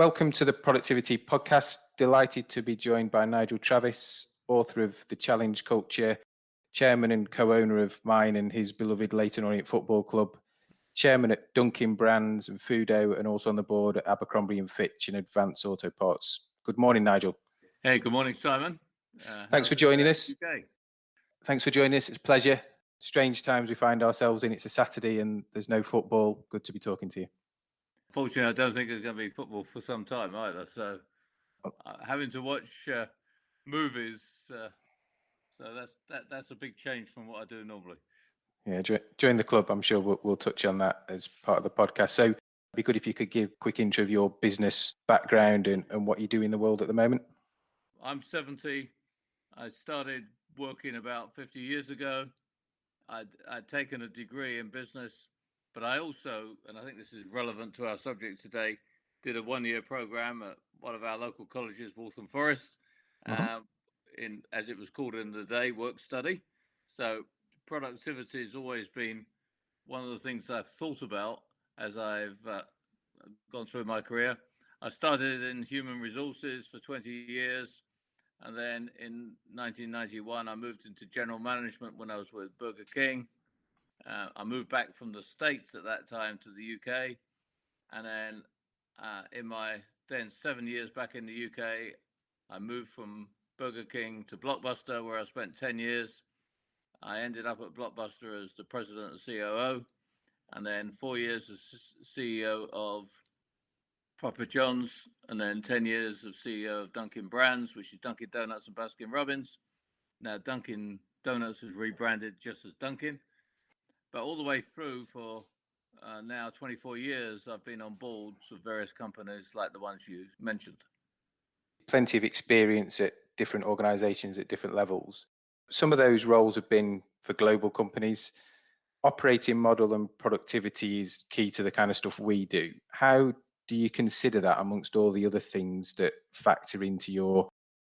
Welcome to the Productivity Podcast. Delighted to be joined by Nigel Travis, author of The Challenge Culture, chairman and co-owner of mine and his beloved Leyton Orient Football Club, chairman at Dunkin Brands and Foodo, and also on the board at Abercrombie and Fitch and Advance Auto Parts. Good morning, Nigel. Hey, good morning, Simon. Thanks for joining us. Thanks for joining us. It's a pleasure. Strange times we find ourselves in. It's a Saturday and there's no football. Good to be talking to you. Fortunately, I don't think there's going to be football for some time either. So having to watch movies, so that's a big change from what I do normally. Yeah, join the club. I'm sure we'll touch on that as part of the podcast. So it'd be good if you could give a quick intro of your business background and what you do in the world at the moment. I'm 70. I started working about 50 years ago. I'd taken a degree in business, but I also, and I think this is relevant to our subject today, did a one-year program at one of our local colleges, Waltham Forest, in, as it was called in the day, work study. So productivity has always been one of the things I've thought about as I've gone through my career. I started in human resources for 20 years. And then in 1991, I moved into general management when I was with Burger King. I moved back from the States at that time to the UK. And then in my then 7 years back in the UK, I moved from Burger King to Blockbuster, where I spent 10 years. I ended up at Blockbuster as the president and COO, and then 4 years as CEO of Papa John's, and then 10 years of CEO of Dunkin Brands, which is Dunkin Donuts and Baskin Robbins. Now Dunkin Donuts is rebranded just as Dunkin. But all the way through for now 24 years, I've been on boards of various companies like the ones you mentioned. Plenty of experience at different organizations at different levels. Some of those roles have been for global companies. Operating model and productivity is key to the kind of stuff we do. How do you consider that amongst all the other things that factor into your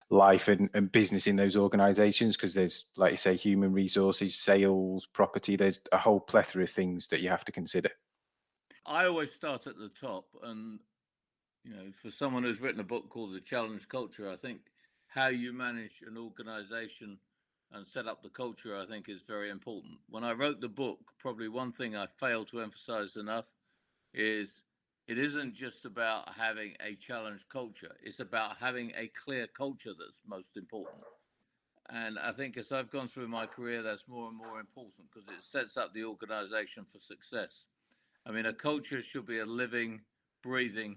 life and business in those organizations? Because there's, like you say, human resources, sales, property, there's a whole plethora of things that you have to consider. I always start at the top, and for someone who's written a book called The Challenge Culture, I think how you manage an organization and set up the culture, I think, is very important. When I wrote the book, probably one thing I failed to emphasize enough is it isn't just about having a challenge culture. It's about having a clear culture that's most important. And I think as I've gone through my career, that's more and more important because it sets up the organization for success. I mean, a culture should be a living, breathing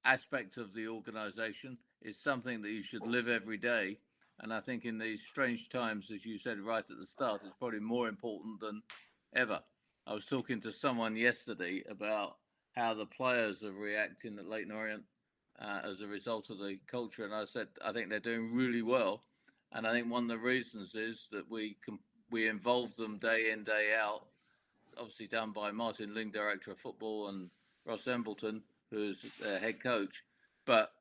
aspect of the organization. It's something that you should live every day. And I think in these strange times, as you said right at the start, it's probably more important than ever. I was talking to someone yesterday about how the players are reacting at Leyton Orient as a result of the culture. And I said, I think they're doing really well. And I think one of the reasons is that we involve them day in, day out, obviously done by Martin Ling, director of football, and Ross Embleton, who's their head coach. But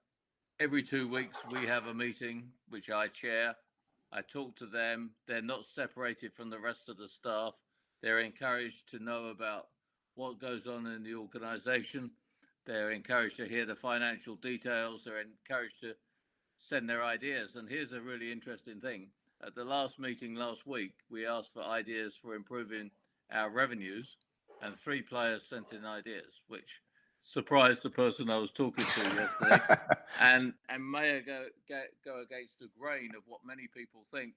every 2 weeks, we have a meeting, which I chair. I talk to them. They're not separated from the rest of the staff. They're encouraged to know about what goes on in the organization. They're encouraged to hear the financial details. They're encouraged to send their ideas. And here's a really interesting thing. At the last meeting last week, we asked for ideas for improving our revenues, and 3 players sent in ideas, which surprised the person I was talking to yesterday, and may go against the grain of what many people think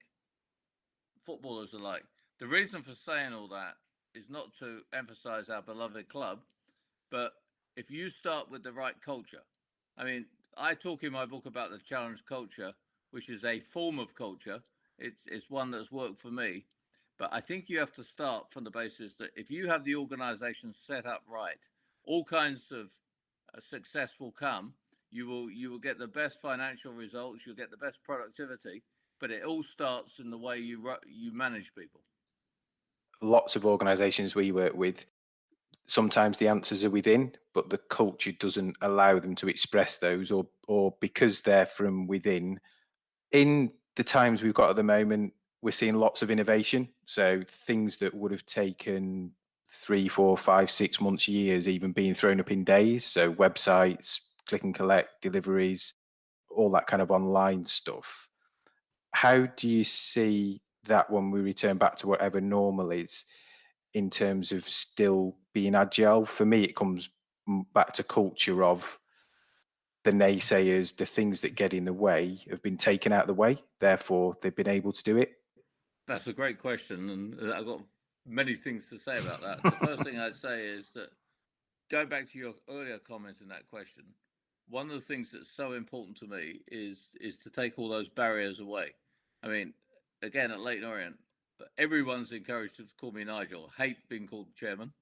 footballers are like. The reason for saying all that is not to emphasize our beloved club, but if you start with the right culture, I mean, I talk in my book about the challenge culture, which is a form of culture. It's one that's worked for me, but I think you have to start from the basis that if you have the organization set up right, all kinds of success will come. You will get the best financial results. You'll get the best productivity, but it all starts in the way you manage people. Lots of organizations we work with, sometimes the answers are within, but the culture doesn't allow them to express those, or because they're from within. In the times we've got at the moment, we're seeing lots of innovation. So things that would have taken 3, 4, 5, 6 months, years, even being thrown up in days. So websites, click and collect, deliveries, all that kind of online stuff. How do you see that when we return back to whatever normal is in terms of still being agile? For me, it comes back to culture of the naysayers, the things that get in the way have been taken out of the way. Therefore, they've been able to do it. That's a great question, and I've got many things to say about that. The first thing I'd say is that, going back to your earlier comment in that question, one of the things that's so important to me is to take all those barriers away. I mean, again, at Leyton Orient, everyone's encouraged to call me Nigel. I hate being called chairman.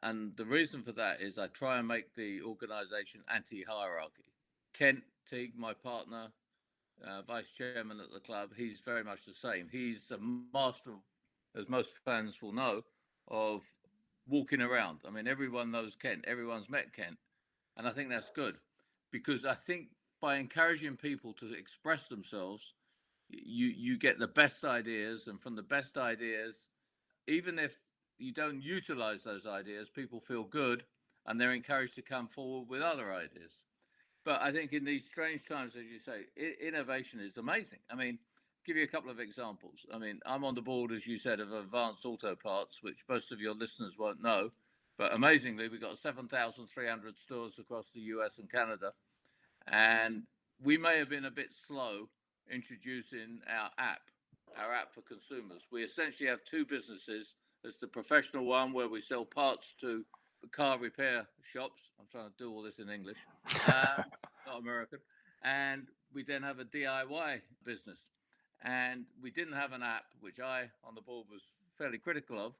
And the reason for that is I try and make the organisation anti-hierarchy. Kent Teague, my partner, vice chairman at the club, he's very much the same. He's a master, as most fans will know, of walking around. I mean, everyone knows Kent. Everyone's met Kent. And I think that's good, because I think by encouraging people to express themselves, you get the best ideas. And from the best ideas, even if you don't utilize those ideas, people feel good and they're encouraged to come forward with other ideas. But I think in these strange times, as you say, innovation is amazing. I mean, give you a couple of examples. I mean, I'm on the board, as you said, of Advanced Auto Parts, which most of your listeners won't know. But amazingly, we've got 7,300 stores across the US and Canada. And we may have been a bit slow introducing our app for consumers. We essentially have two businesses. There's the professional one where we sell parts to car repair shops. I'm trying to do all this in English, not American. And we then have a DIY business. And we didn't have an app, which I, on the board, was fairly critical of.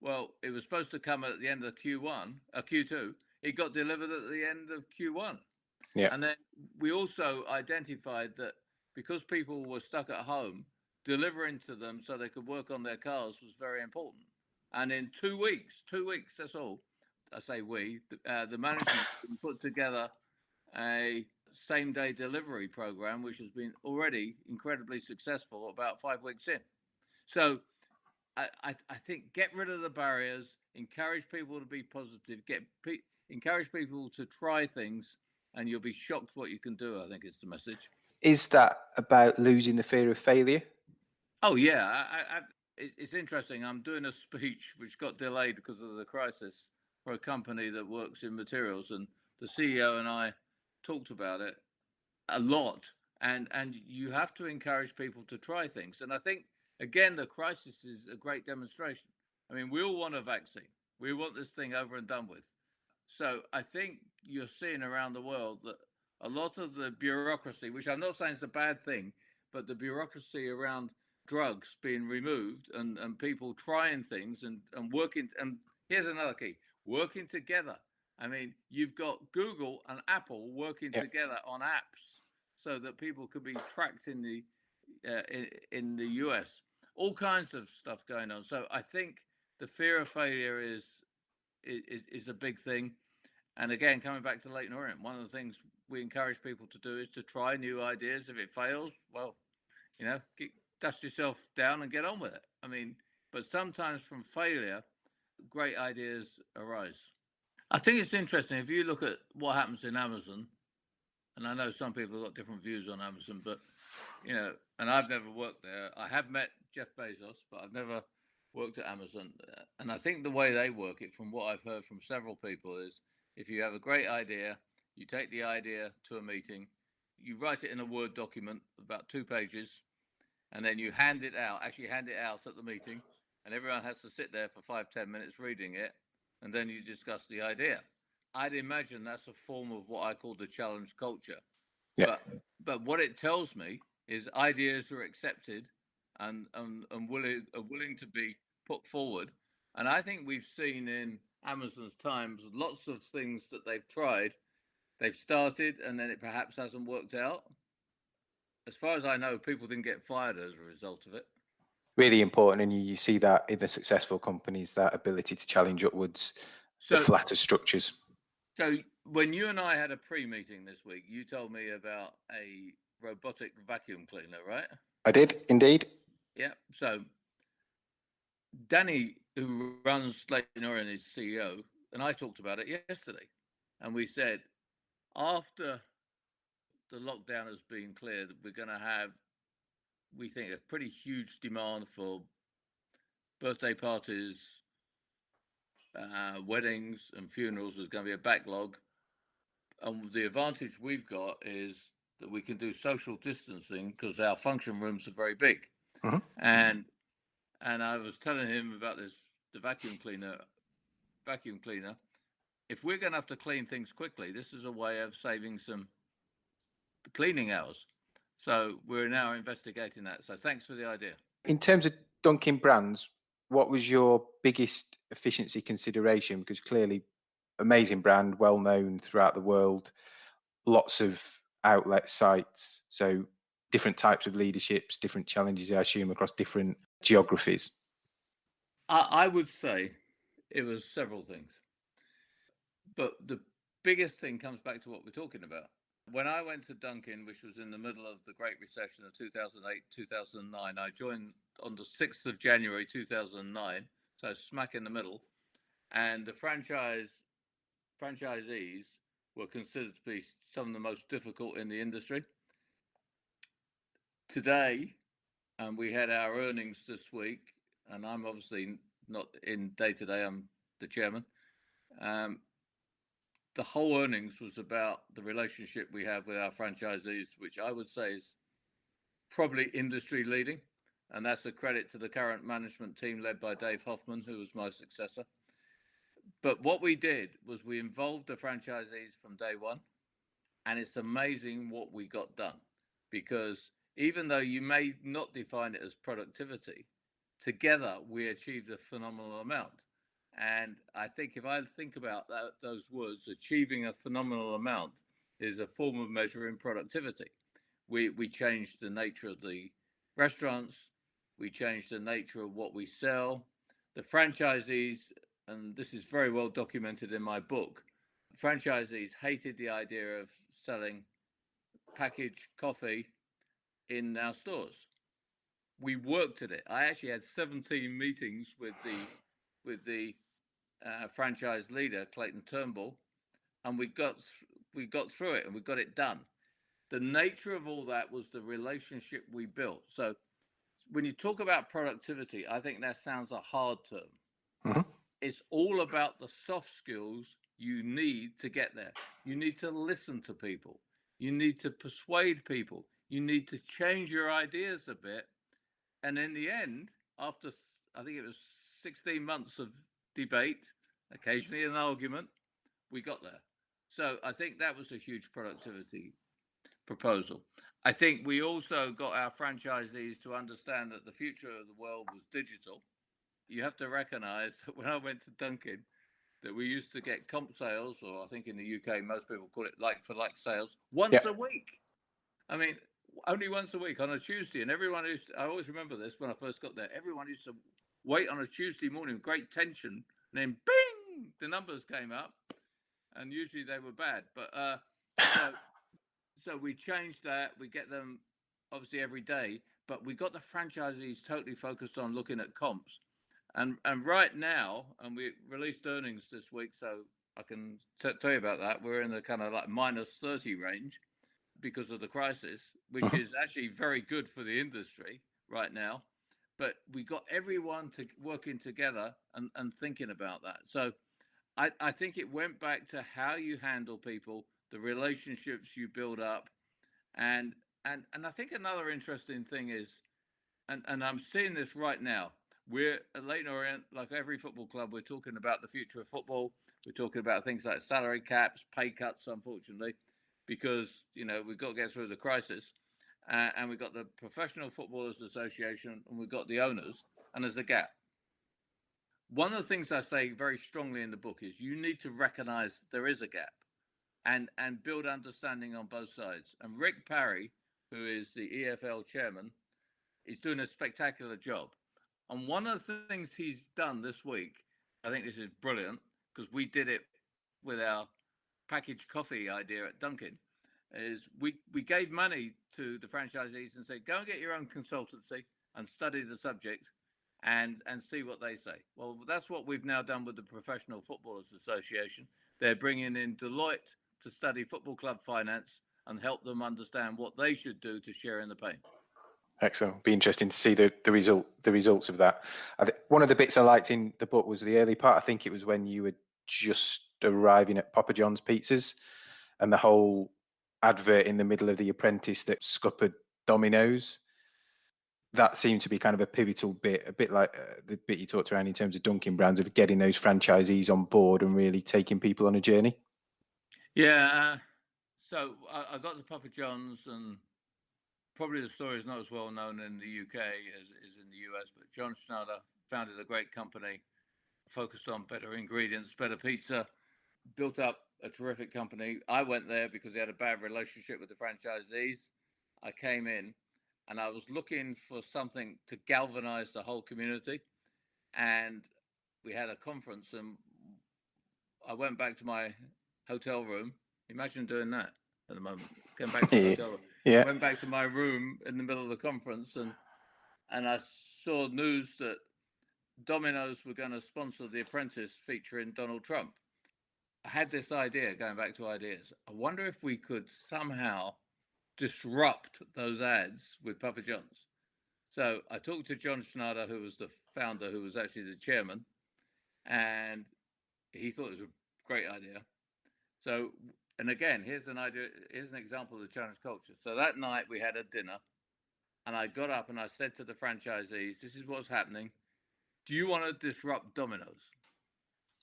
Well, it was supposed to come at the end of Q2. It got delivered at the end of Q1. Yeah. And then we also identified that because people were stuck at home, delivering to them so they could work on their cars was very important. And in 2 weeks, that's all. I say we, the management put together a same-day delivery program, which has been already incredibly successful about 5 weeks in. So I think get rid of the barriers, encourage people to be positive, encourage people to try things, and you'll be shocked what you can do, I think is the message. Is that about losing the fear of failure? Oh, yeah. It's interesting. I'm doing a speech which got delayed because of the crisis for a company that works in materials, and the CEO and I talked about it a lot. And you have to encourage people to try things. And I think, again, the crisis is a great demonstration. I mean, we all want a vaccine. We want this thing over and done with. So I think you're seeing around the world that a lot of the bureaucracy, which I'm not saying is a bad thing, but the bureaucracy around drugs being removed and people trying things and working. And here's another key: working together. I mean, you've got Google and Apple working together on apps so that people could be tracked in the US. All kinds of stuff going on. So I think the fear of failure is a big thing. And again, coming back to Leyton Orient, one of the things we encourage people to do is to try new ideas. If it fails, well, dust yourself down and get on with it. I mean, but sometimes from failure, great ideas arise. I think it's interesting if you look at what happens in Amazon, and I know some people have got different views on Amazon, but, and I've never worked there. I have met Jeff Bezos, but I've never worked at Amazon. And I think the way they work it, from what I've heard from several people, is if you have a great idea, you take the idea to a meeting, you write it in a Word document, about 2 pages, and then you hand it out at the meeting, and everyone has to sit there for 5-10 minutes reading it, and then you discuss the idea. I'd imagine that's a form of what I call the challenge culture. Yeah. But what it tells me is ideas are accepted and willing to be put forward. And I think we've seen in Amazon's times lots of things that they've tried, they've started, and then it perhaps hasn't worked out. As far as I know, people didn't get fired as a result of it. Really important, and you see that in the successful companies, that ability to challenge upwards, the flatter structures. So when you and I had a pre-meeting this week, you told me about a robotic vacuum cleaner, right? I did, indeed. Yeah. So Danny, who runs Leyton Orient, is CEO, and I talked about it yesterday. And we said, after the lockdown has been cleared, we're going to have, we think, a pretty huge demand for birthday parties, weddings and funerals. There's going to be a backlog. And the advantage we've got is that we can do social distancing because our function rooms are very big. Mm-hmm. And I was telling him about the vacuum cleaner. If we're going to have to clean things quickly, this is a way of saving some cleaning hours. So we're now investigating that. So thanks for the idea. In terms of Dunkin' brands, what was your biggest efficiency consideration? Because clearly, amazing brand, well known throughout the world, lots of outlet sites, so different types of leaderships, different challenges, I assume, across different geographies. I would say it was several things. But the biggest thing comes back to what we're talking about. When I went to Dunkin', which was in the middle of the Great Recession of 2008, 2009, I joined on the 6th of January 2009, so smack in the middle. And the franchisees were considered to be some of the most difficult in the industry. Today, and we had our earnings this week, and I'm obviously not in day to day, I'm the chairman. The whole earnings was about the relationship we have with our franchisees, which I would say is probably industry leading. And that's a credit to the current management team led by Dave Hoffman, who was my successor. But what we did was we involved the franchisees from day one. And it's amazing what we got done, because even though you may not define it as productivity, together we achieved a phenomenal amount. And I think if I think about those words, achieving a phenomenal amount is a form of measuring productivity. We changed the nature of the restaurants. We changed the nature of what we sell. The franchisees, and this is very well documented in my book, franchisees hated the idea of selling packaged coffee in our stores. We worked at it. I actually had 17 meetings with the franchise leader, Clayton Turnbull, and we got through it and we got it done. The nature of all that was the relationship we built. So when you talk about productivity, I think that sounds a hard term. Mm-hmm. It's all about the soft skills you need to get there. You need to listen to people. You need to persuade people. You need to change your ideas a bit. And in the end, after I think it was 16 months of debate, occasionally an argument, we got there. So I think that was a huge productivity proposal. I think we also got our franchisees to understand that the future of the world was digital. You have to recognize that when I went to Dunkin', that we used to get comp sales, or I think in the UK, most people call it like for like sales, once a week. I mean, only once a week on a Tuesday. And everyone I always remember this when I first got there, everyone used to wait on a Tuesday morning, great tension, and then bing, the numbers came up. And usually they were bad. But so we changed that. We get them obviously every day, but we got the franchisees totally focused on looking at comps. And right now, and we released earnings this week, so I can tell you about that. We're in the kind of like minus 30 range because of the crisis, which is actually very good for the industry right now. But we got everyone to working together and thinking about that. So I think it went back to how you handle people, the relationships you build up. And I think another interesting thing is, and I'm seeing this right now, we're at Leyton Orient, like every football club, we're talking about the future of football. We're talking about things like salary caps, pay cuts, unfortunately, because, we've got to get through the crisis. And we've got the Professional Footballers Association and we've got the owners, and there's a gap. One of the things I say very strongly in the book is you need to recognize there is a gap and build understanding on both sides. And Rick Parry, who is the EFL chairman, is doing a spectacular job. And one of the things he's done this week, I think this is brilliant, because we did it with our packaged coffee idea at Dunkin', is we gave money to the franchisees and said, go and get your own consultancy and study the subject and see what they say. Well, that's what we've now done with the Professional Footballers Association. They're bringing in Deloitte to study football club finance and help them understand what they should do to share in the pain. Excellent. Be interesting to see the results of that. One of the bits I liked in the book was the early part. I think it was when you were just arriving at Papa John's Pizzas, and the whole advert in the middle of The Apprentice that scuppered Domino's. That seemed to be kind of a pivotal bit, a bit like the bit you talked around in terms of Dunkin' Brands, of getting those franchisees on board and really taking people on a journey. Yeah. So I got to Papa John's, and probably the story is not as well known in the UK as in the US, but John Schnatter founded a great company focused on better ingredients, better pizza, built up a terrific company. I went there because he had a bad relationship with the franchisees. I came in and I was looking for something to galvanize the whole community. And we had a conference, and I went back to my hotel room. Imagine doing that at the moment. Came back to the hotel room. Yeah. Went back to my room in the middle of the conference, and I saw news that Domino's were going to sponsor The Apprentice featuring Donald Trump. I had this idea, going back to ideas. I wonder if we could somehow disrupt those ads with Papa John's. So I talked to John Schnatter, who was the founder, who was actually the chairman, and he thought it was a great idea. So, and again, here's an example of the challenge culture. So that night we had a dinner, and I got up and I said to the franchisees, this is what's happening. Do you want to disrupt Domino's?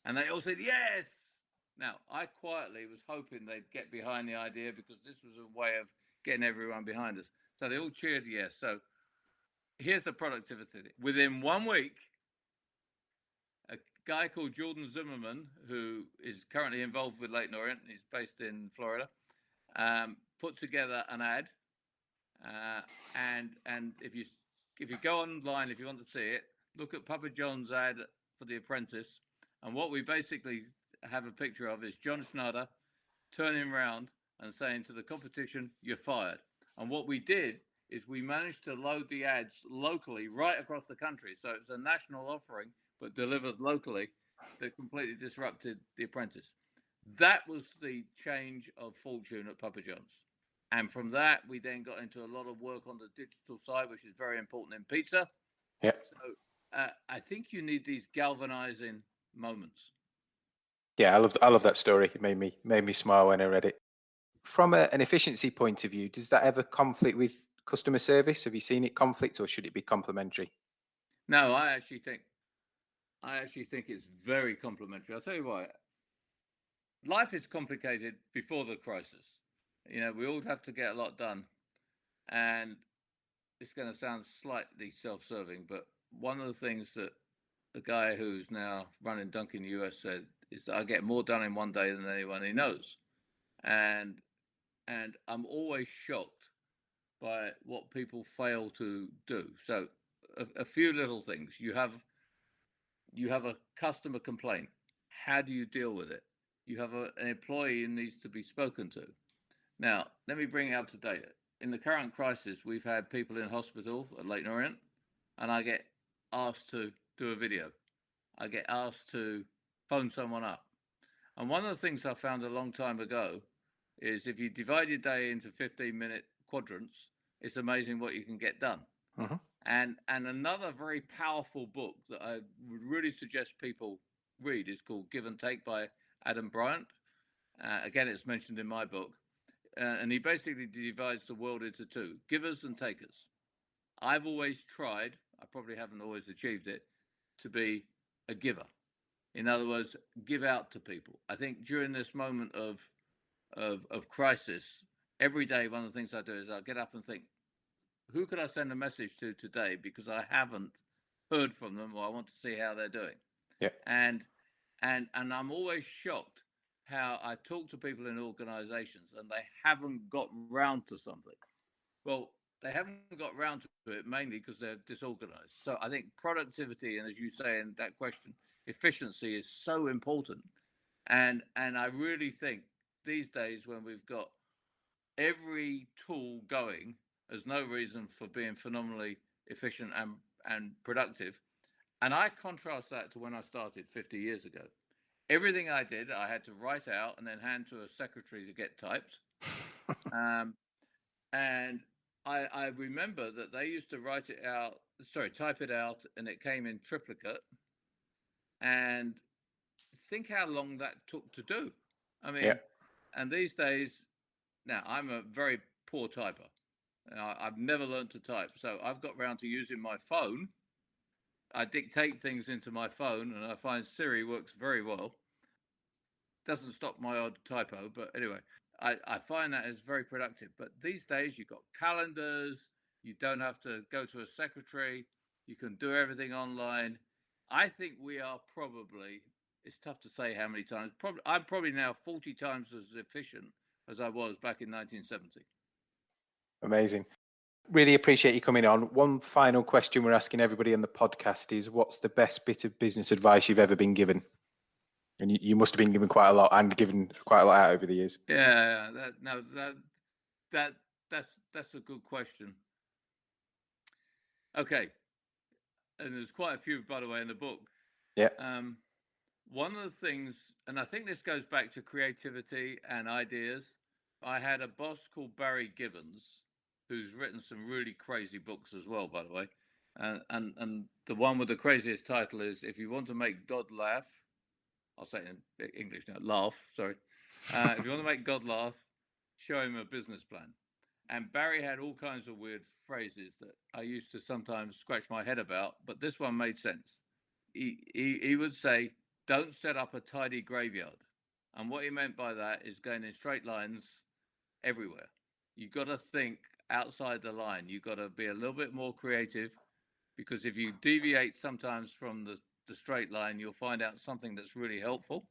And they all said, yes. Now, I quietly was hoping they'd get behind the idea, because this was a way of getting everyone behind us. So they all cheered yes. So here's the productivity. Within 1 week, a guy called Jordan Zimmerman, who is currently involved with Leyton Orient, he's based in Florida, put together an ad. And if you go online, if you want to see it, look at Papa John's ad for The Apprentice. And what we basically have a picture of is John Schnatter turning around and saying to the competition, you're fired. And what we did is we managed to load the ads locally right across the country. So it's a national offering, but delivered locally, that completely disrupted The Apprentice. That was the change of fortune at Papa John's. And from that, we then got into a lot of work on the digital side, which is very important in pizza. Yeah. So I think you need these galvanizing moments. Yeah, I love that story. It made me smile when I read it. From an efficiency point of view, does that ever conflict with customer service? Have you seen it conflict, or should it be complementary? No, I actually think it's very complementary. I'll tell you why. Life is complicated before the crisis. We all have to get a lot done. And it's going to sound slightly self-serving, but one of the things that the guy who's now running Dunkin' US said is that I get more done in one day than anyone he knows. And I'm always shocked by what people fail to do. So a few little things. You have a customer complaint. How do you deal with it? You have an employee who needs to be spoken to. Now, let me bring it up to date. In the current crisis, we've had people in hospital at Leyton Orient, and I get asked to do a video. I get asked to phone someone up. And one of the things I found a long time ago is if you divide your day into 15-minute quadrants, it's amazing what you can get done. Mm-hmm. And another very powerful book that I would really suggest people read is called Give and Take by Adam Bryant. Again, it's mentioned in my book. And he basically divides the world into two, givers and takers. I've always tried, I probably haven't always achieved it, to be a giver. In other words, give out to people. I think during this moment of crisis, every day, one of the things I do is I get up and think, who could I send a message to today, because I haven't heard from them, or I want to see how they're doing. Yeah. And I'm always shocked how I talk to people in organizations and they haven't got round to something. Well, they haven't got round to it mainly because they're disorganized. So I think productivity, and as you say in that question, efficiency is so important. And I really think these days, when we've got every tool going, there's no reason for being phenomenally efficient and productive. And I contrast that to when I started 50 years ago. everything I did, I had to write out and then hand to a secretary to get typed. And I remember that they used to type it out, and it came in triplicate. And think how long that took to do. I mean, and these days, now I'm a very poor typer. I've never learned to type, so I've got round to using my phone. I dictate things into my phone, and I find Siri works very well. Doesn't stop my odd typo, but anyway, I find that is very productive. But these days, you've got calendars. You don't have to go to a secretary. You can do everything online. I think we are probably, it's tough to say how many times, I'm probably now 40 times as efficient as I was back in 1970. Amazing. Really appreciate you coming on. One final question we're asking everybody on the podcast is, what's the best bit of business advice you've ever been given? And you must have been given quite a lot, and given quite a lot out over the years. Yeah, that's a good question. Okay, and there's quite a few, by the way, in the book. Yeah. One of the things, and I think this goes back to creativity and ideas. I had a boss called Barry Gibbons, who's written some really crazy books as well, by the way. And the one with the craziest title is "If You Want to Make God Laugh." I'll say it in English now. Laugh, sorry. If you want to make God laugh, show him a business plan. And Barry had all kinds of weird phrases that I used to sometimes scratch my head about, but this one made sense. He would say, "Don't set up a tidy graveyard." And what he meant by that is going in straight lines everywhere. You've got to think outside the line. You've got to be a little bit more creative, because if you deviate sometimes from the straight line, you'll find out something that's really helpful.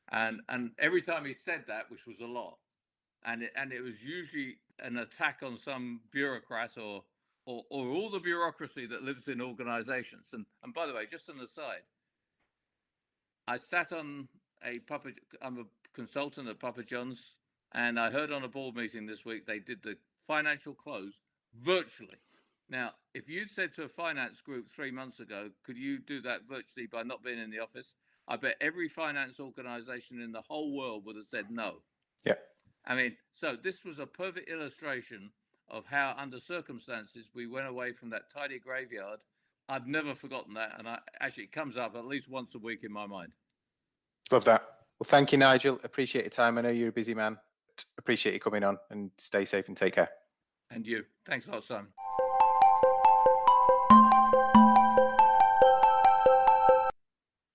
And every time he said that, which was a lot, and it was usually an attack on some bureaucrat or all the bureaucracy that lives in organizations. And by the way, just an aside, I sat on I'm a consultant at Papa John's, and I heard on a board meeting this week they did the financial close virtually. Now, if you'd said to a finance group 3 months ago, could you do that virtually by not being in the office? I bet every finance organization in the whole world would have said no. Yeah. I mean, so this was a perfect illustration of how, under circumstances, we went away from that tidy graveyard. I've never forgotten that, and it comes up at least once a week in my mind. Love that. Well, thank you, Nigel. Appreciate your time. I know you're a busy man. Appreciate you coming on, and stay safe and take care. And you. Thanks a lot, Simon.